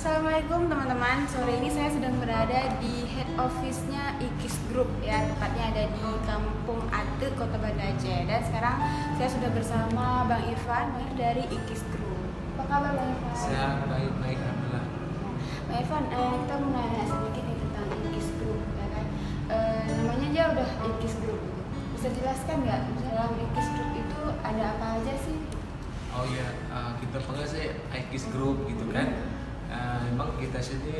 Assalamualaikum teman-teman. Sore ini saya sedang berada di head office-nya IKIS Group ya, tepatnya ada di Kampung Ate, Kota Banda Aceh. Dan sekarang saya sudah bersama Bang Irfan dari IKIS Group. Apa kabar Bang Irfan? Saya baik-baik, alhamdulillah. Bang Irfan, kita mau nanya sedikit nih tentang IKIS Group ya kan. Namanya aja udah IKIS Group. Bisa jelaskan nggak dalam IKIS Group itu ada apa aja sih? Oh iya, kita panggil sih IKIS Group gitu kan. Memang kita sini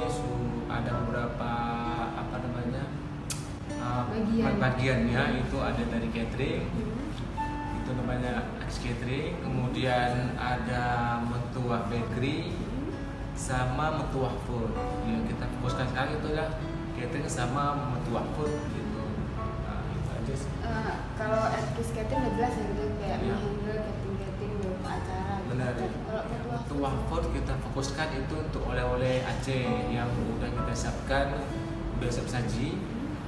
ada beberapa bagiannya itu ada dari catering, itu namanya X Catering, kemudian ada Metuah Bakery sama Metuah Food. Yang kita fokuskan sekarang itu lah catering sama Metuah Food gitu. Itu aja sih. Kalau X Catering udah jelas ya gitu kayak Iya. menghandle catering beberapa acara. Benar. Kalau Metuah Food kita fokuskan itu untuk oleh-oleh Aceh yang udah kita siapkan, udah siap saji.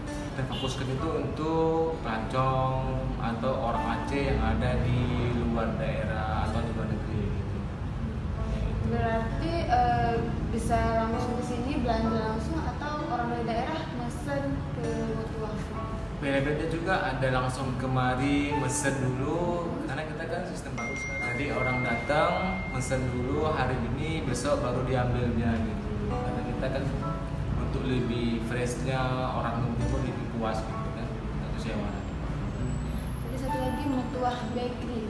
Kita fokuskan itu untuk pelancong atau orang Aceh yang ada di luar daerah atau di luar negeri gitu. Ya, itu. berarti bisa langsung ke sini belanja langsung atau orang dari daerah mesen ke Metuah Food? Beda-beda juga, ada langsung kemari mesen dulu karena kita kan sistem baru sekarang. Jadi orang datang mesen dulu hari ini, besok baru diambilnya gitu. Karena kita kan untuk lebih freshnya orang itu lebih puas gitu kan, atau sewa. Jadi satu lagi Metuah Bakery.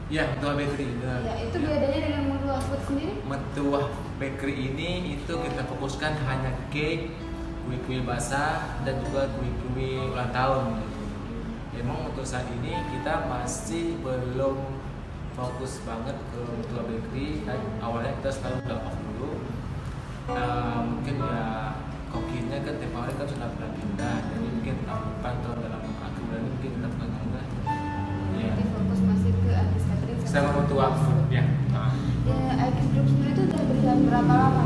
Ya, Metuah Bakery. Benar. Ya, itu Ya. bedanya dengan Metuah Food sendiri? Metuah Bakery ini itu kita fokuskan hanya cake, kue-kue basah dan juga kue-kue ulang tahun gitu. Emang untuk saat ini kita masih belum fokus banget ke Metuah Bakery. Dan awalnya kita sekarang udah off dulu. Mungkin ya kokinya kan tiap hari kan sudah pernah pindah, jadi mungkin tahun depan atau dalam akhir bulan ini mungkin kita pernah pindah. Ya. Jadi fokus masih ke IKIS Catering Sama Metuah Food ya. Ya, IKIS Group sendiri itu udah berjalan berapa lama?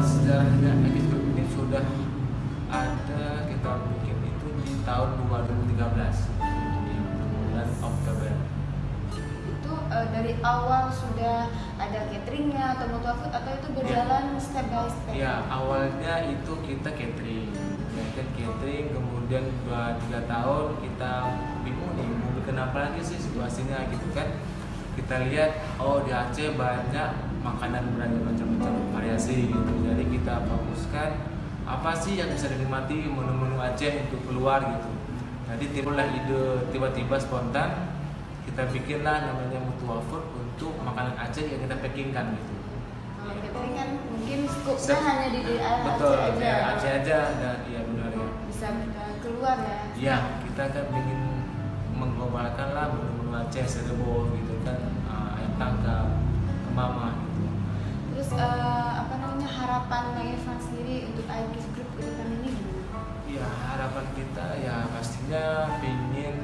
Sejarahnya IKIS Group ini sudah ada, kita bikin itu di tahun 2013 di bulan Oktober. Itu dari awal sudah ada cateringnya atau Metuah Food atau itu berjalan step by step? Ya, awalnya itu kita catering, ya kan catering, kemudian 2-3 tahun kita bingung nih mau bikin apa lagi sih situasinya gitu kan. Kita lihat, oh di Aceh banyak makanan beragam macam-macam variasi gitu, jadi kita fokuskan apa sih yang bisa dinikmati menu-menu Aceh untuk keluar gitu. Jadi timbullah ide tiba-tiba spontan, kita bikinlah namanya Metuah Food untuk makanan Aceh yang kita packingkan gitu. Kalau catering kan mungkin skupnya hanya di daerah Betul, Aceh aja. daerah Aceh aja, dan iya benar ya. Bisa keluar ya. Iya, kita kan ingin mengglobalkan lah menu-menu Aceh, Cirebon gitu kan, ayam tangkap, kemama gitu. Terus harapan Bang Irfan sendiri untuk IKIS Group ke depan ini gimana? Ya harapan kita ya pastinya ingin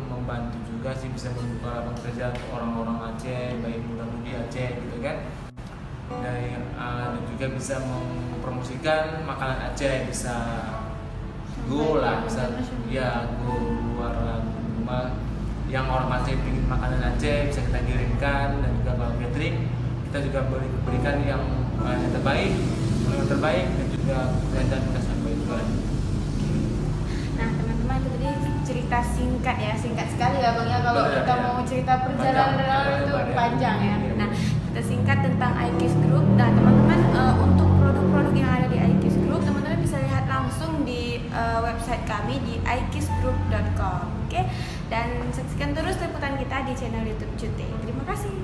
membantu juga sih, bisa membuka lapangan kerja untuk orang-orang Aceh, baik muda-mudi Aceh gitu kan. Dan juga bisa mempromosikan makanan Aceh, bisa go lah, bisa ya go luar rumah yang orang Aceh ingin makanan Aceh bisa kita kirimkan. Dan juga kalau catering kita juga berikan yang terbaik, yang terbaik, dan juga dan kita sampai juga. Nah teman-teman, itu tadi cerita singkat ya, singkat sekali ya Bang ya. Kalau Benar, kita ya. mau cerita perjalanan Panjang, itu lebar ya. panjang ya. Iya. Nah kita singkat tentang IKIS Group. Nah teman-teman, untuk produk-produk yang ada di IKIS Group, teman-teman bisa lihat langsung di website kami di ikisgroup.com. Oke, dan saksikan terus liputan kita di channel YouTube Cute. Terima kasih.